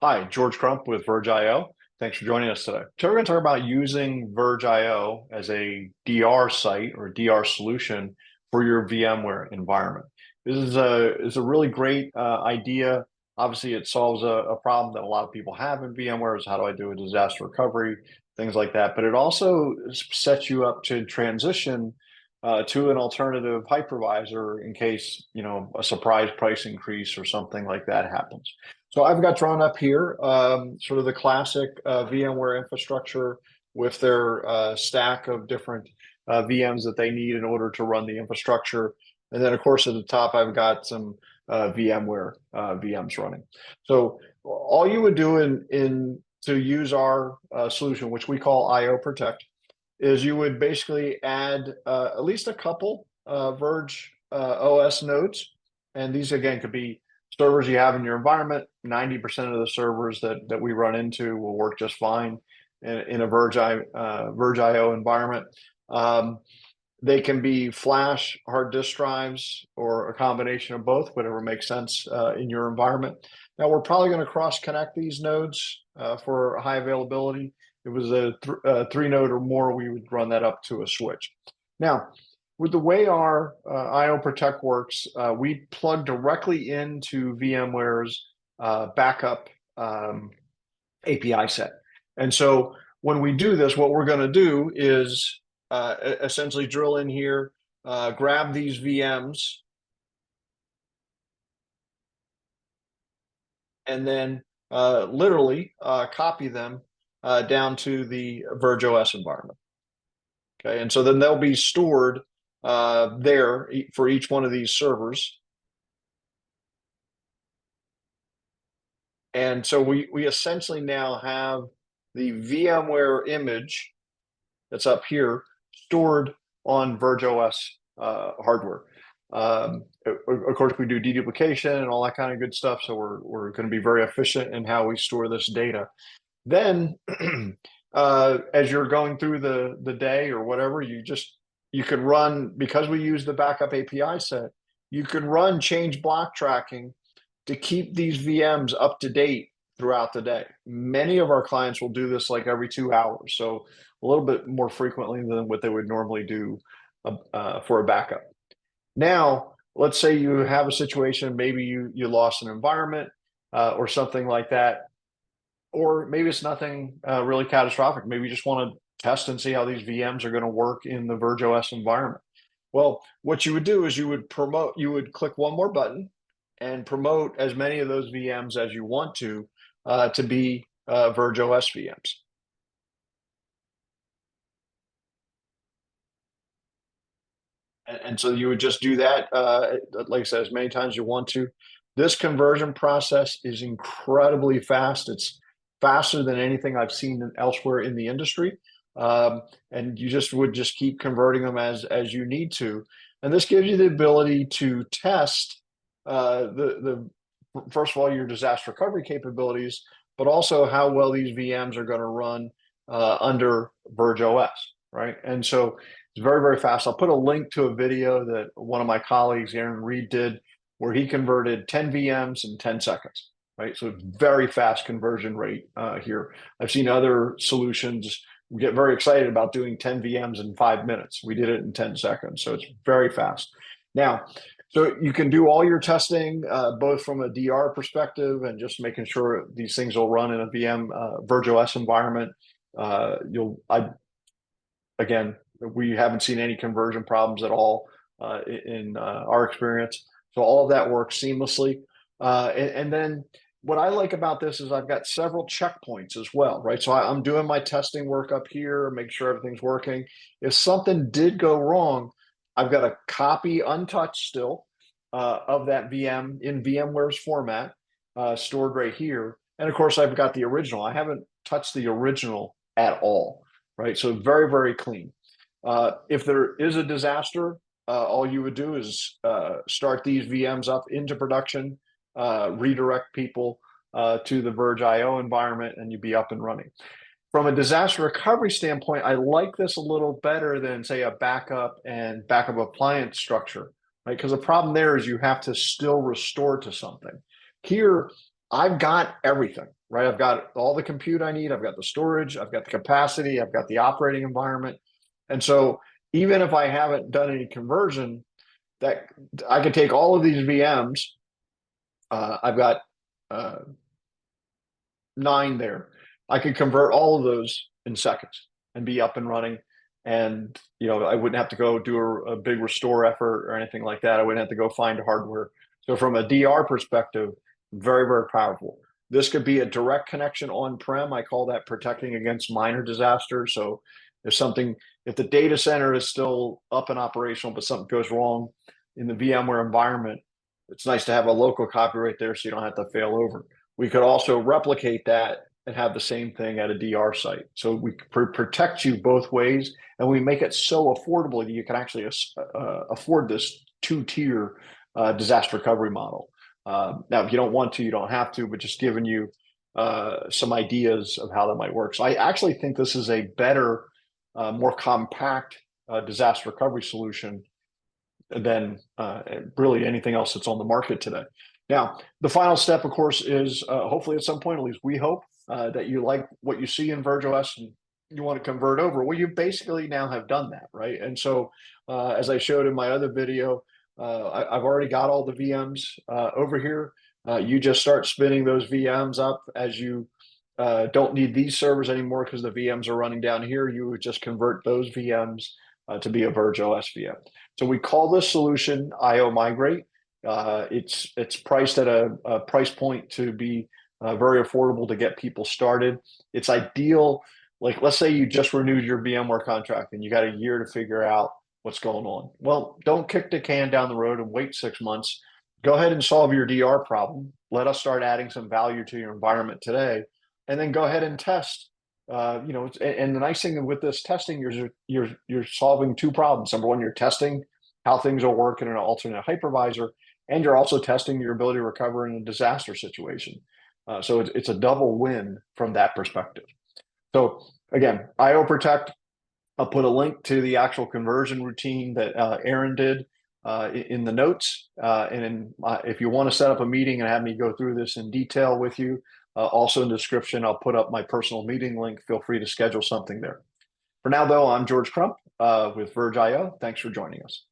Hi, George Crump with Verge IO. Thanks for joining us today. Today we're going to talk about using Verge IO as a DR site or DR solution for your VMware environment. This is a really great idea. Obviously, it solves a problem that a lot of people have in VMware is how do I do a disaster recovery, things like that. But it also sets you up to transition to an alternative hypervisor in case, a surprise price increase or something like that happens. So I've got drawn up here sort of the classic VMware infrastructure with their stack of different VMs that they need in order to run the infrastructure. And then, of course, at the top, I've got some VMware VMs running. So all you would do to use our solution, which we call ioProtect, is you would basically add at least a couple Verge OS nodes. And these, again, could be servers you have in your environment. 90% of the servers that we run into will work just fine in a Verge IO environment. They can be flash, hard disk drives, or a combination of both, whatever makes sense in your environment. Now, we're probably going to cross-connect these nodes for high availability. If it was a three-node or more, we would run that up to a switch. Now, with the way our ioProtect works, we plug directly into VMware's backup API set. And so when we do this, what we're going to do is essentially drill in here, grab these VMs, and then literally copy them down to the VergeOS environment. Okay, and so then they'll be stored there for each one of these servers. And so we essentially now have the VMware image that's up here stored on VergeOS hardware. Of course, we do deduplication and all that kind of good stuff. So we're going to be very efficient in how we store this data. Then as you're going through the day or whatever, you could run, because we use the backup API set, you could run change block tracking to keep these VMs up to date throughout the day. Many of our clients will do this like every 2 hours, so a little bit more frequently than what they would normally do for a backup. Now, let's say you have a situation, maybe you lost an environment or something like that, or maybe it's nothing really catastrophic. Maybe you just want to test and see how these VMs are going to work in the VergeOS environment. Well, what you would do is you would click one more button and promote as many of those VMs as you want to be VergeOS VMs. And so you would just do that, like I said, as many times as you want to. This conversion process is incredibly fast. It's faster than anything I've seen elsewhere in the industry. And you would keep converting them as you need to. And this gives you the ability to test first of all, your disaster recovery capabilities, but also how well these VMs are going to run under VergeOS, right? And so it's very, very fast. I'll put a link to a video that one of my colleagues, Aaron Reed, did, where he converted 10 VMs in 10 seconds, right? So it's very fast conversion rate here. I've seen other solutions get very excited about doing 10 VMs in 5 minutes. We did it in 10 seconds, so it's very fast. Now, so you can do all your testing, both from a DR perspective and just making sure these things will run in a VM VergeOS environment. Again, we haven't seen any conversion problems at all in our experience. So all of that works seamlessly. And then what I like about this is I've got several checkpoints as well, right? So I'm doing my testing work up here, make sure everything's working. If something did go wrong, I've got a copy untouched still of that VM in VMware's format stored right here. And of course, I've got the original. I haven't touched the original at all, right? So very, very clean. If there is a disaster, all you would do is start these VMs up into production, redirect people to the Verge IO environment, and you'd be up and running. From a disaster recovery standpoint, I like this a little better than, say, a backup and backup appliance structure, right? Because the problem there is you have to still restore to something. Here, I've got everything, right? I've got all the compute I need. I've got the storage. I've got the capacity. I've got the operating environment. And so even if I haven't done any conversion, that I could take all of these VMs. I've got uh, 9 there. I could convert all of those in seconds and be up and running. And I wouldn't have to go do a big restore effort or anything like that. I wouldn't have to go find hardware. So from a DR perspective, very, very powerful. This could be a direct connection on-prem. I call that protecting against minor disasters. So if the data center is still up and operational, but something goes wrong in the VMware environment, it's nice to have a local copy right there so you don't have to fail over. We could also replicate that and have the same thing at a DR site. So we protect you both ways, and we make it so affordable that you can actually afford this 2-tier disaster recovery model. Now, if you don't want to, you don't have to, but just giving you some ideas of how that might work. So I actually think this is a better, more compact disaster recovery solution than really anything else that's on the market today. Now, the final step, of course, is hopefully at some point, at least we hope, that you like what you see in VergeOS and you want to convert over. Well, you basically now have done that, right? And so, as I showed in my other video, I've already got all the VMs over here. You just start spinning those VMs up as you don't need these servers anymore because the VMs are running down here. You would just convert those VMs to be a VergeOS VM. So we call this solution IO Migrate. It's priced at a price point to be very affordable to get people started. It's ideal. Like, let's say you just renewed your VMware contract and you got a year to figure out what's going on. Well, don't kick the can down the road and wait 6 months. Go ahead and solve your DR problem. Let us start adding some value to your environment today, and then go ahead and test. And the nice thing with this testing, you're solving 2 problems. Number one, you're testing how things will work in an alternate hypervisor, and you're also testing your ability to recover in a disaster situation. So it's a double win from that perspective. So again, ioProtect. I'll put a link to the actual conversion routine that Aaron did in the notes. If you want to set up a meeting and have me go through this in detail with you, also in the description, I'll put up my personal meeting link. Feel free to schedule something there. For now, though, I'm George Crump with VergeIO. Thanks for joining us.